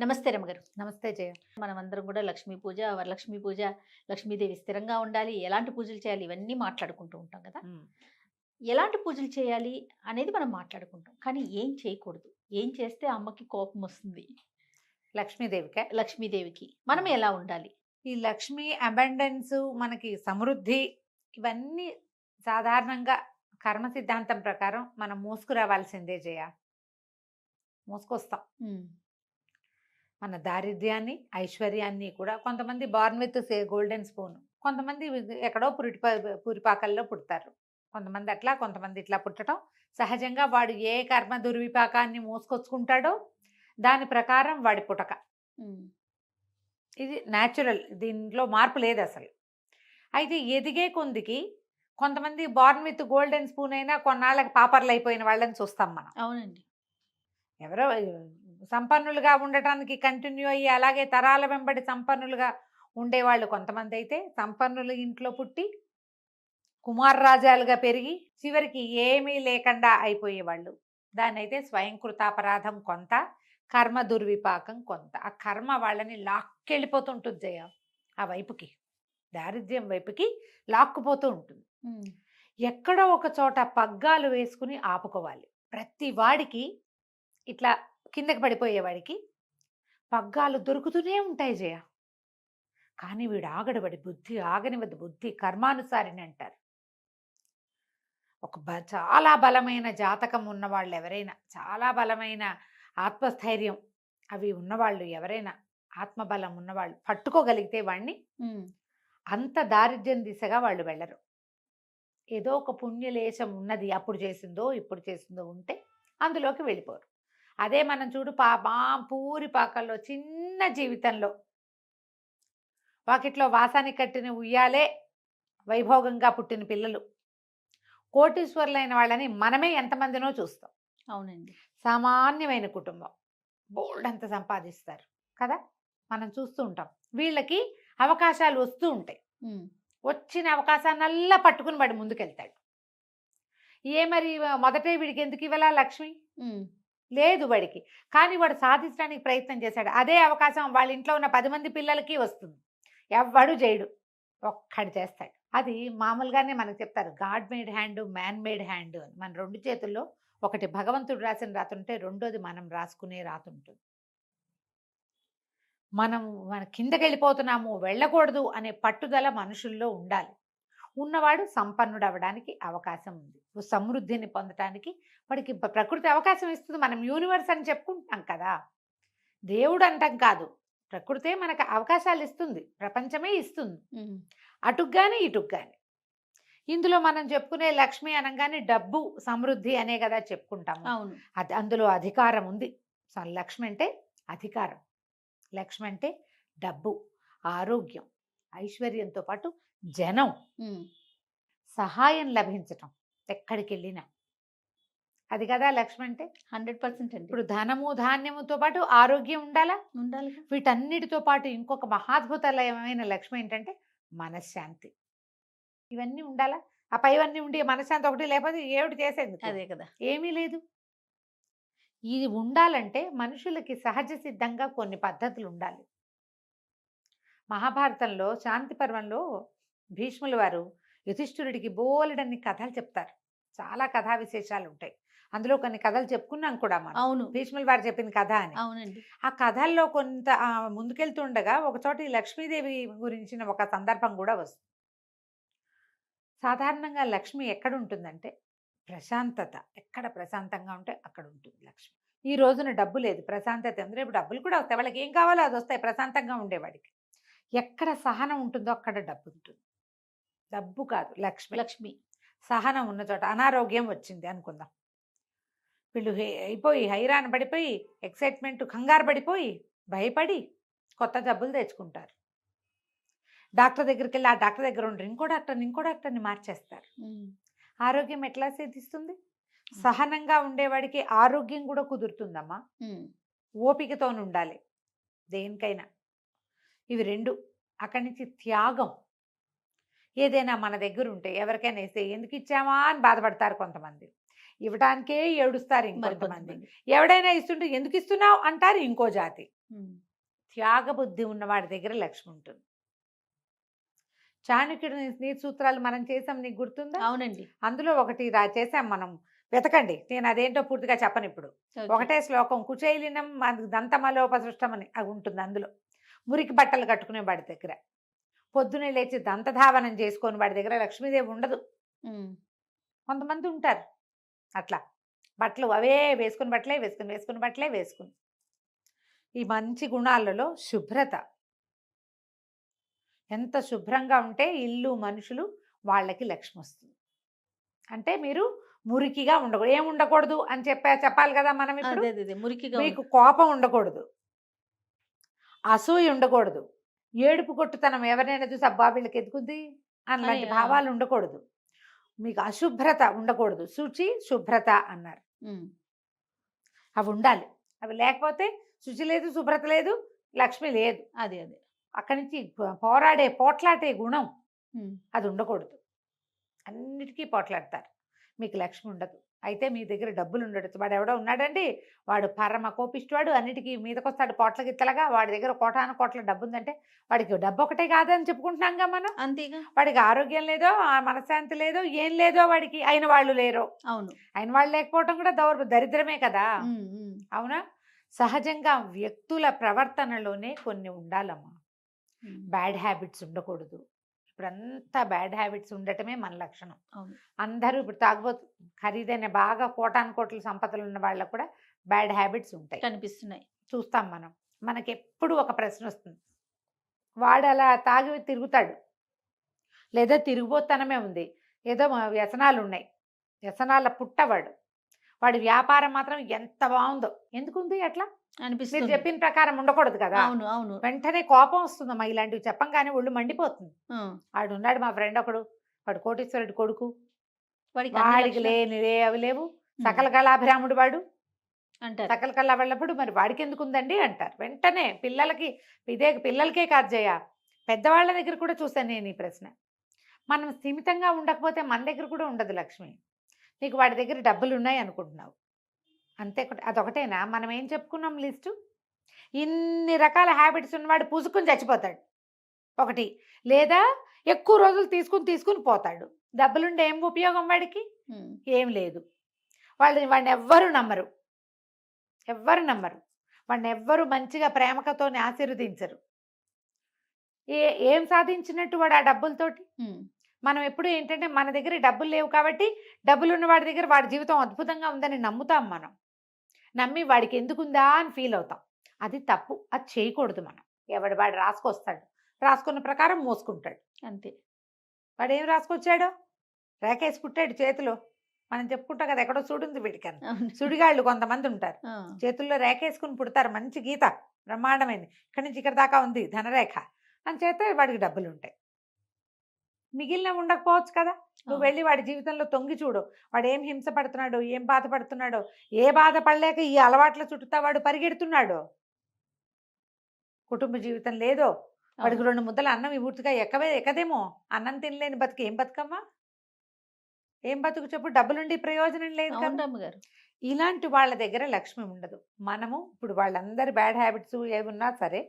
నమస్తే రమగారు. నమస్తే జయ. మనమందరం కూడా లక్ష్మీ పూజ, వరలక్ష్మి పూజ, లక్ష్మీదేవి స్థిరంగా ఉండాలి, ఎలాంటి పూజలు చేయాలి ఇవన్నీ మాట్లాడుకుంటూ ఉంటాం కదా! హ్మ్. ఎలాంటి పూజలు చేయాలి అనేది మనం మాట్లాడుకుంటాం. కానీ ఏం చేయకూడదు? ఏం చేస్తే అమ్మకి కోపమొస్తుంది? లక్ష్మీదేవికే. లక్ష్మీదేవికి మనం హ్మ్. ఎలా ఉండాలి? ఈ లక్ష్మి అబండెన్స్ మనకి సమృద్ధి ఇవన్నీ సాధారణంగా కర్మ సిద్ధాంతం ప్రకారం మనం మోసుకురావాల్సిందే జయ. మోసుకొస్తాం. హ్మ్. మన దారిద్ర్యాన్ని, ఐశ్వర్యాన్ని కూడా కొంతమంది బార్న్ విత్ గోల్డెన్ స్పూన్. కొంతమంది ఎక్కడో పురిపాకల్లో పుడతారు. కొంతమంది అట్లా, కొంతమంది ఇట్లా పుట్టడం సహజంగా. వాడు ఏ కర్మ దుర్విపాకాన్ని మోసుకొచ్చుకుంటాడో దాని ప్రకారం వాడి పుటక. హ్మ్. ఇది న్యాచురల్. దీంట్లో మార్పు లేదు అసలు. అయితే ఎదిగే కొందికి కొంతమంది బార్న్ విత్ గోల్డెన్ స్పూన్ అయినా కొన్నాళ్ళకి పాపర్లు అయిపోయిన వాళ్ళని చూస్తాం మనం. అవునండి. ఎవరో సంపన్నులుగా ఉండటానికి కంటిన్యూ అయ్యి అలాగే తరాల వెంబడి సంపన్నులుగా ఉండేవాళ్ళు కొంతమంది. అయితే సంపన్నుల ఇంట్లో పుట్టి కుమారరాజాలుగా పెరిగి చివరికి ఏమీ లేకుండా అయిపోయేవాళ్ళు. దాన్నైతే స్వయంకృతాపరాధం కొంత, కర్మ దుర్విపాకం కొంత. ఆ కర్మ వాళ్ళని లాక్కెళ్ళిపోతుంటుంది జయ. ఆ వైపుకి, దారిద్ర్యం వైపుకి లాక్కుపోతూ ఉంటుంది. హ్మ్. ఎక్కడో ఒక చోట పగ్గాలు వేసుకుని ఆపుకోవాలి. ప్రతి వాడికి ఇట్లా కిందకి పడిపోయేవాడికి పగ్గాలు దొరుకుతూనే ఉంటాయి జయ. కానీ వీడు ఆగడబడి బుద్ధి ఆగనివద్దు, బుద్ధి కర్మానుసారిని అంటారు. ఒక చాలా బలమైన జాతకం ఉన్నవాళ్ళు ఎవరైనా, చాలా బలమైన ఆత్మస్థైర్యం అవి ఉన్నవాళ్ళు ఎవరైనా, ఆత్మబలం ఉన్నవాళ్ళు పట్టుకోగలిగితే వాడిని హ్మ్. అంత దారిద్ర్యం దిశగా వాళ్ళు వెళ్ళరు. ఏదో ఒక పుణ్యలేశం ఉన్నది, అప్పుడు చేసిందో ఇప్పుడు చేసిందో ఉంటే అందులోకి వెళ్ళిపోరు. అదే మనం చూడు పూరి పాకల్లో చిన్న జీవితంలో వాకిట్లో వాసానికి కట్టిన ఉయ్యాలే వైభోగంగా పుట్టిన పిల్లలు కోటీశ్వరులైన వాళ్ళని మనమే ఎంతమందినో చూస్తాం. అవునండి. సామాన్యమైన కుటుంబం, బోల్డ్ అంత సంపాదిస్తారు కదా, మనం చూస్తూ ఉంటాం. వీళ్ళకి అవకాశాలు వస్తూ ఉంటాయి. హ్మ్. వచ్చిన అవకాశాన్నల్లా పట్టుకుని వాడు ముందుకెళ్తాడు. మరి మొదటే వీడికి ఎందుకు ఇవ్వాలా లక్ష్మి? హ్మ్. లేదు వాడికి. కానీ వాడు సాధించడానికి ప్రయత్నం చేశాడు. అదే అవకాశం వాళ్ళ ఇంట్లో ఉన్న 10 మంది పిల్లలకి వస్తుంది. ఎవ్వడు చేయడు, ఒక్కడు చేస్తాడు. అది మామూలుగానే మనకు చెప్తారు, God made hand, man made hand అని. మన 2 చేతుల్లో ఒకటి భగవంతుడు రాసిన రాత ఉంటే, రెండోది మనం రాసుకునే రాత ఉంటుంది. మనం మన కిందకెళ్ళిపోతున్నాము, వెళ్ళకూడదు అనే పట్టుదల మనుషుల్లో ఉండాలి. ఉన్నవాడు సంపన్నుడు అవ్వడానికి అవకాశం ఉంది. సమృద్ధిని పొందటానికి వాడికి ప్రకృతి అవకాశం ఇస్తుంది. మనం యూనివర్స్ అని చెప్పుకుంటాం కదా, దేవుడు అంటాం కాదు. ప్రకృతే మనకు అవకాశాలు ఇస్తుంది, ప్రపంచమే ఇస్తుంది. హ్మ్. అటుగ్గాని ఇటుగ్గాని. ఇందులో మనం చెప్పుకునే లక్ష్మి అనగానే డబ్బు సమృద్ధి అనే కదా చెప్పుకుంటాము. అవును. అది అందులో అధికారం ఉంది. లక్ష్మి అంటే అధికారం, లక్ష్మి అంటే డబ్బు, ఆరోగ్యం, ఐశ్వర్యంతో పాటు జనం, హ్మ్. సహాయం లభించటం ఎక్కడికి వెళ్ళినా. అది కదా లక్ష్మి అంటే. 100% అండి. ఇప్పుడు ధనము ధాన్యముతో పాటు ఆరోగ్యం ఉండాలా. ఉండాలిగా. వీటన్నిటితో పాటు ఇంకొక మహాద్భుతమైన లక్ష్మి ఏంటంటే మనశ్శాంతి. ఇవన్నీ ఉండాలా. ఆ పైవన్నీ ఉండి మనశ్శాంతి ఒకటి లేకపోతే ఏమిటి చేసేందుకు? అదే కదా! ఏమీ లేదు. ఇది ఉండాలంటే మనుషులకి సహజ సిద్ధంగా కొన్ని పద్ధతులు ఉండాలి. మహాభారతంలో శాంతి పర్వంలో భీష్ముల వారు యుధిష్ఠిరుడికి బోలెడన్ని కథలు చెప్తారు. చాలా కథా విశేషాలు ఉంటాయి. అందులో కొన్ని కథలు చెప్పుకున్నాం కూడా మనం. అవును. భీష్ముల వారు చెప్పిన కథ అని. అవునండి. ఆ కథల్లో కొంత ముందుకెళ్తుండగా ఒకచోట ఈ లక్ష్మీదేవి గురించిన ఒక సందర్భం కూడా వస్తుంది. సాధారణంగా లక్ష్మి ఎక్కడ ఉంటుందంటే ప్రశాంతత. ఎక్కడ ప్రశాంతంగా ఉంటే అక్కడ ఉంటుంది లక్ష్మి. ఈ రోజున డబ్బు లేదు, ప్రశాంతత ఉంది. రేపు డబ్బులు కూడా వస్తాయి. వాళ్ళకి ఏం కావాలో అది వస్తాయి ప్రశాంతంగా ఉండేవాడికి. ఎక్కడ సహనం ఉంటుందో అక్కడ డబ్బు ఉంటుంది. డబ్బు కాదు, లక్ష్మి. లక్ష్మి. సహనం ఉన్న చోట. అనారోగ్యం వచ్చింది అనుకుందాం, వీళ్ళు అయిపోయి హైరాణ పడిపోయి, ఎక్సైట్మెంట్ కంగారు పడిపోయి, భయపడి కొత్త జబ్బులు తెచ్చుకుంటారు. డాక్టర్ దగ్గరికి వెళ్ళి ఆ డాక్టర్ దగ్గర ఉండరు, ఇంకో డాక్టర్ని మార్చేస్తారు. హ్మ్. ఆరోగ్యం ఎట్లా సిద్ధిస్తుంది? సహనంగా ఉండేవాడికి ఆరోగ్యం కూడా కుదురుతుందమ్మా. హ్మ్. ఓపికతో ఉండాలి దేనికైనా. ఇవి రెండు. అక్కడి నుంచి త్యాగం. ఏదైనా మన దగ్గర ఉంటే ఎవరికైనా ఇస్తే ఎందుకు ఇచ్చామా అని బాధపడతారు కొంతమంది, ఇవ్వడానికే ఏడుస్తారు ఇంకొంతమంది. మరికొంతమంది. ఎవడైనా ఇస్తుంటే ఎందుకు ఇస్తున్నావు అంటారు ఇంకో జాతి. ఉమ్. త్యాగబుద్ధి ఉన్నవాడి దగ్గర లక్ష్మి ఉంటుంది. చాణక్యుడి నీతి సూత్రాలు మనం చేసాం, నీకు గుర్తుందా? అవునండి. అందులో ఒకటి చేసాం మనం, వెతకండి. నేను అదేంటో పూర్తిగా చెప్పను ఇప్పుడు. ఓకే. ఒకటే శ్లోకం, కుచైలినం దంతమలోపసృష్టం అని అది ఉంటుంది అందులో. మురికి బట్టలు కట్టుకునే వాడి దగ్గర, పొద్దునే లేచి దంతధావనం చేసుకొని వాడి దగ్గర లక్ష్మీదేవి ఉండదు. ఉమ్. కొంతమంది ఉంటారు అట్లా, బట్టలు అవే వేసుకుని బట్టలే వేసుకుని బట్టలే వేసుకుని. ఈ మంచి గుణాలలో శుభ్రత, ఎంత శుభ్రంగా ఉంటే ఇల్లు మనుషులు వాళ్ళకి లక్ష్మి వస్తుంది. అంటే మీరు మురికిగా ఉండకూడదు. ఏం ఉండకూడదు అని చెప్పాలి కదా మనం ఇప్పుడు. అదే అదే మురికిగా మీకు కోపం ఉండకూడదు, అసూయ ఉండకూడదు, ఏడుపు కొట్టుతనం ఎవరైనా చూసి అబ్బా వీళ్ళకి ఎదుగుంది అలాంటి అని, భావాలు ఉండకూడదు, మీకు అశుభ్రత ఉండకూడదు. శుచి శుభ్రత అన్నారు, ఉమ్. అవి ఉండాలి. అవి లేకపోతే శుచి లేదు, శుభ్రత లేదు, లక్ష్మి లేదు. అదే అదే. అక్కడి నుంచి పోట్లాడే గుణం ఉమ్. అది ఉండకూడదు. అన్నిటికీ పోట్లాడతారు, మీకు లక్ష్మి ఉండదు. అయితే మీ దగ్గర డబ్బులు ఉండడు. వాడు ఎవడో ఉన్నాడండి, వాడు పరమ కోపిష్టివాడు, అన్నిటికీ మీదకొస్తాడు పోట్ల గిత్తలుగా. వాడి దగ్గర కోటాను కోట్ల డబ్బు ఉందంటే వాడికి డబ్బు ఒకటే కాదని చెప్పుకుంటున్నాంగా మనం. అంతేగా. వాడికి ఆరోగ్యం లేదో, ఆ మనశ్శాంతి లేదో, ఏం లేదో వాడికి, అయిన వాళ్ళు లేరు. అవును. అయిన వాళ్ళు లేకపోవడం కూడా దరిద్రమే కదా. ఉమ్, ఉమ్. అవునా? సహజంగా వ్యక్తుల ప్రవర్తనలోనే కొన్ని ఉండాలమ్మా. ఉమ్. బ్యాడ్ హ్యాబిట్స్ ఉండకూడదు. ఇప్పుడంతా బ్యాడ్ హ్యాబిట్స్ ఉండటమే మన లక్షణం. అవును. అందరూ ఇప్పుడు తాగుబోతు, ఖరీదైన బాగా కోటాను కోట్ల సంపదలు ఉన్న వాళ్ళకు కూడా బ్యాడ్ హ్యాబిట్స్ ఉంటాయి, కనిపిస్తున్నాయి. చూస్తాం మనం. మనకి ఎప్పుడు ఒక ప్రశ్న వస్తుంది, వాడు అలా తాగి తిరుగుతాడు, లేదా తిరిగిపోతనమే ఉంది, ఏదో వ్యసనాలు ఉన్నాయి, వ్యసనాల పుట్టవాడు, వాడి వ్యాపారం మాత్రం ఎంత బాగుందో, ఎందుకుంది అట్లా? మీరు అనిపిస్తుంది. చెప్పిన ప్రకారం ఉండకూడదు కదా. అవును అవును. వెంటనే కోపం వస్తుందమ్మా, ఇలాంటివి చెప్పంగానే ఒళ్ళు మండిపోతుంది. ఆ. వాడు ఉన్నాడు మా ఫ్రెండ్ ఒకడు, వాడు కోటీశ్వరుడు కొడుకు, వాడికి అన్ని వాడికి లక్షణాలు అవి లేవు, ఉమ్. సకల కళాభిరాముడు వాడు, అంటారు. సకల కళ వెళ్ళప్పుడు మరి వాడికి ఎందుకు ఉందండి అంటారు. వెంటనే పిల్లలకే కాదు జయ, పెద్దవాళ్ళ దగ్గర కూడా చూశాను నేను ఈ ప్రశ్న. మనం స్థిమితంగా ఉండకపోతే మన దగ్గర కూడా ఉండదు లక్ష్మి. నీకు వాడి దగ్గర డబ్బులు ఉన్నాయి అనుకుంటున్నావు అంతే, అదొకటేనా? మనం ఏం చెప్పుకున్నాం లిస్టు? ఇన్ని రకాల హ్యాబిట్స్ ఉన్నవాడు పుసుకుని చచ్చిపోతాడు ఒకటి, లేదా ఎక్కువ రోజులు తీసుకుని పోతాడు. డబ్బులుండే ఏం ఉపయోగం వాడికి? ఉమ్. ఏం లేదు. వాడిని ఎవ్వరు నమ్మరు, వాడిని ఎవ్వరు మంచిగా ప్రేమకతో ఆశీర్వదించరు. ఏం సాధించినట్టు వాడు ఆ డబ్బులతోటి? ఉమ్. మనం ఎప్పుడు ఏంటంటే మన దగ్గర డబ్బులు లేవు కాబట్టి డబ్బులు ఉన్న వాడి దగ్గర వాడి జీవితం అద్భుతంగా ఉందని నమ్ముతాం. మనం నమ్మి వాడికి ఎందుకుందా అని ఫీల్ అవుతాం. అది తప్పు, అది చేయకూడదు. మనం వాడు రాసుకొస్తాడు, రాసుకున్న ప్రకారం మోసుకుంటాడు అంతే. వాడు ఏం రాసుకొచ్చాడో రేకేసి పుట్టాడు చేతిలో. మనం చెప్పుకుంటాం కదా, ఎక్కడో సుడుంది వీడికని. అవును. సుడిగాళ్ళు కొంతమంది ఉంటారు, ఆ. చేతుల్లో రేకేసుకుని పుడతారు. మంచి గీత బ్రహ్మాండమైంది, ఇక్కడి నుంచి ఇక్కడ దాకా ఉంది ధనరేఖ అని చేస్తే వాడికి డబ్బులు ఉంటాయి. మిగిలిన ఉండకపోవచ్చు కదా. నువ్వు అవును. వెళ్ళి వాడి జీవితంలో తొంగి చూడు, వాడు ఏం హింస పడుతున్నాడో, ఏం బాధపడుతున్నాడో. ఏ బాధపడలేక ఈ అలవాట్ల చుట్టూ వాడు పరిగెడుతున్నాడో, కుటుంబ జీవితం లేదో, వాడికి 2 ముద్దల అన్నం పూర్తిగా ఎక్కదేమో. అన్నం తినలేని బతుకు ఏం బతుకమ్మా, ఏం బతుకు చెప్పు? డబ్బులుండి ప్రయోజనం లేదు కదా. అవును అమ్మగారు. ఇలాంటి వాళ్ళ దగ్గర లక్ష్మి ఉండదు. మనము ఇప్పుడు వాళ్ళందరి బ్యాడ్ హ్యాబిట్స్ ఏమున్నా సరే,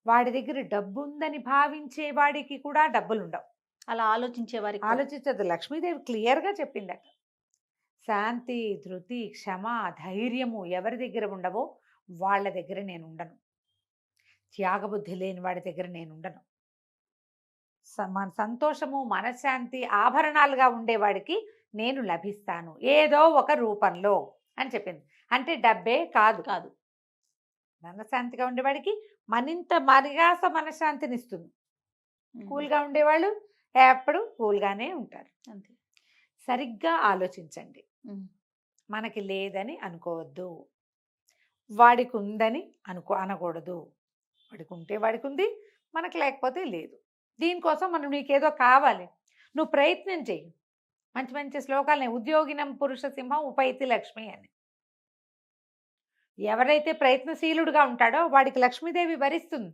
వాడి దగ్గర డబ్బు ఉందని భావించే వాడికి కూడా డబ్బులు ఉండవు. అలా ఆలోచించే వారికి ఆలోచించదు. లక్ష్మీదేవి క్లియర్గా చెప్పిందట, శాంతి, ధృతి, క్షమ, ధైర్యము ఎవరి దగ్గర ఉండవో వాళ్ళ దగ్గర నేను ఉండను. త్యాగబుద్ధి లేని వాడి దగ్గర నేను ఉండను. మన సంతోషము, మనశ్శాంతి ఆభరణాలుగా ఉండేవాడికి నేను లభిస్తాను ఏదో ఒక రూపంలో అని చెప్పింది. అంటే డబ్బే కాదు, కాదు. మనశ్శాంతిగా ఉండేవాడికి మరింత మరిగాస మనశ్శాంతిని ఇస్తుంది. కూల్గా ఉండేవాళ్ళు ఎప్పుడు కూల్గానే ఉంటారు. అంతే. సరిగ్గా ఆలోచించండి. ఉమ్. మనకి లేదని అనుకోవద్దు, వాడికి ఉందని అనకూడదు. వాడికి ఉంటే వాడికి ఉంది, మనకు లేకపోతే లేదు. దీనికోసం మనం నీకేదో కావాలి, నువ్వు ప్రయత్నం చెయ్యి. మంచి మంచి శ్లోకాలని, ఉద్యోగినం పురుష సింహం ఉపైతి లక్ష్మి అని. ఎవరైతే ప్రయత్నశీలుడుగా ఉంటాడో వాడికి లక్ష్మీదేవి వరిస్తుంది.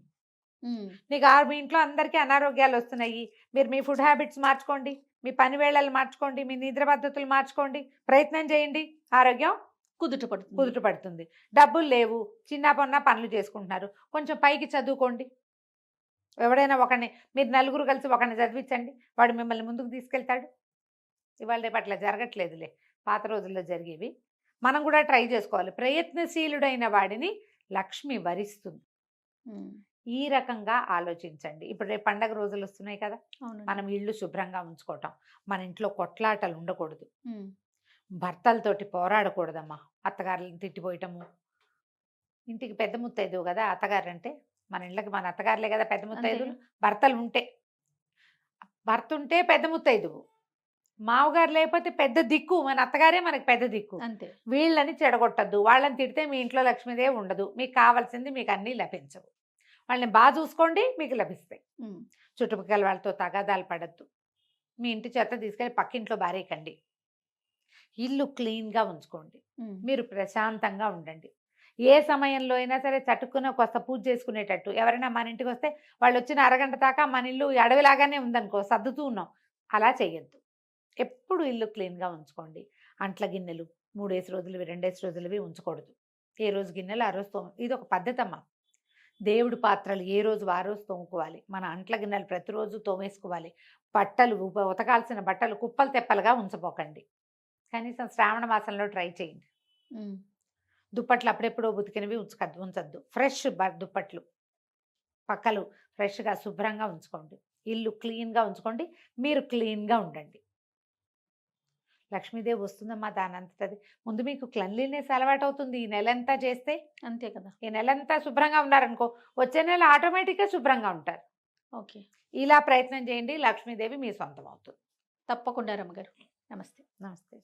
నీకు మీ ఇంట్లో అందరికీ అనారోగ్యాలు వస్తున్నాయి, మీరు మీ ఫుడ్ హ్యాబిట్స్ మార్చుకోండి, మీ పని వేళలు మార్చుకోండి, మీ నిద్ర పద్ధతులు మార్చుకోండి, ప్రయత్నం చేయండి, ఆరోగ్యం కుదుట పడుతుంది. కుదుట పడుతుంది. డబ్బులు లేవు, చిన్న పొన్న పనులు చేసుకుంటున్నారు, కొంచెం పైకి చదువుకోండి. ఎవడైనా ఒకడిని, మీరు నలుగురు కలిసి ఒకడిని చదివించండి, వాడు మిమ్మల్ని ముందుకు తీసుకెళ్తాడు. ఇవాళ రేపు అట్లా జరగట్లేదులే, పాత రోజుల్లో జరిగేవి. మనం కూడా ట్రై చేసుకోవాలి. ప్రయత్నశీలుడైన వాడిని లక్ష్మి వరిస్తుంది. ఉమ్, ఈ రకంగా ఆలోచించండి. ఇప్పుడు రేపు పండగ రోజులు వస్తున్నాయి కదా, అవునండి. మనం ఇళ్ళు శుభ్రంగా ఉంచుకోవటం, మన ఇంట్లో కొట్లాటలు ఉండకూడదు, ఉమ్, భర్తలతోటి పోరాడకూడదమ్మా, అత్తగారులను తిట్టిపోయటము. ఇంటికి పెద్ద ముత్తైదువు కదా అత్తగారు అంటే, మన ఇళ్ళకి మన అత్తగారులే కదా పెద్ద ముత్తైదువులు. భర్త ఉంటే పెద్ద ముత్తైదువు, మామగారు లేకపోతే పెద్ద దిక్కు, మన అత్తగారే మనకి పెద్ద దిక్కు. అంతే. వీళ్ళని చెడగొట్టద్దు, వాళ్ళని తిడితే మీ ఇంట్లో లక్ష్మీదేవి ఉండదు, మీకు కావాల్సింది మీకు అన్నీ లభించవు. వాళ్ళని బాగా చూసుకోండి, మీకు లభిస్తాయి. ఉమ్, చుట్టుపక్కల వాళ్ళతో తగాదాలు పడద్దు, మీ ఇంటి చెత్త తీసుకెళ్ళి పక్కింట్లో బారేయకండి, ఇల్లు క్లీన్గా ఉంచుకోండి, ఉమ్, మీరు ప్రశాంతంగా ఉండండి. ఏ సమయంలో అయినా సరే చటుక్కున కొత్త పూజ చేసుకునేటట్టు. ఎవరైనా మన ఇంటికి వస్తే వాళ్ళు వచ్చిన అరగంట దాకా మన ఇల్లు అడవిలాగానే ఉందనుకో, సర్దుతూ ఉన్నాం, అలా చేయొద్దు. ఎప్పుడు ఇల్లు క్లీన్గా ఉంచుకోండి. అంట్ల గిన్నెలు 3 రోజులవి 2 రోజులవి ఉంచకూడదు. ఏ రోజు గిన్నెలు ఆ రోజు ఇది ఒక పద్ధతి అమ్మా. దేవుడి పాత్రలు ఏ రోజు ఆ రోజు తోముకోవాలి, మన అంట్ల గిన్నెలు ప్రతిరోజు తోమేసుకోవాలి. బట్టలు ఉతకాల్సిన బట్టలు కుప్పలు తెప్పలుగా ఉంచపోకండి. కనీసం శ్రావణ మాసంలో ట్రై చేయండి. ఉమ్, దుప్పట్లు అప్పుడెప్పుడో ఉతికినవి ఉంచద్దు. ఫ్రెష్ దుప్పట్లు పక్కలు ఫ్రెష్గా శుభ్రంగా ఉంచుకోండి. ఇల్లు క్లీన్గా ఉంచుకోండి, మీరు క్లీన్గా ఉండండి. లక్ష్మీదేవి వస్తుందమ్మా దానంతటది. ముందు మీకు క్లెన్లీనెస్ అలవాటు అవుతుంది. ఈ నెలంతా చేస్తే, అంతే కదా. ఈ నెలంతా శుభ్రంగా ఉన్నారనుకో, వచ్చే నెల ఆటోమేటిక్గా శుభ్రంగా ఉంటారు. ఓకే. ఇలా ప్రయత్నం చేయండి, లక్ష్మీదేవి మీ సొంతం అవుతుంది. తప్పకుండా రమ్మగారు. నమస్తే. నమస్తే.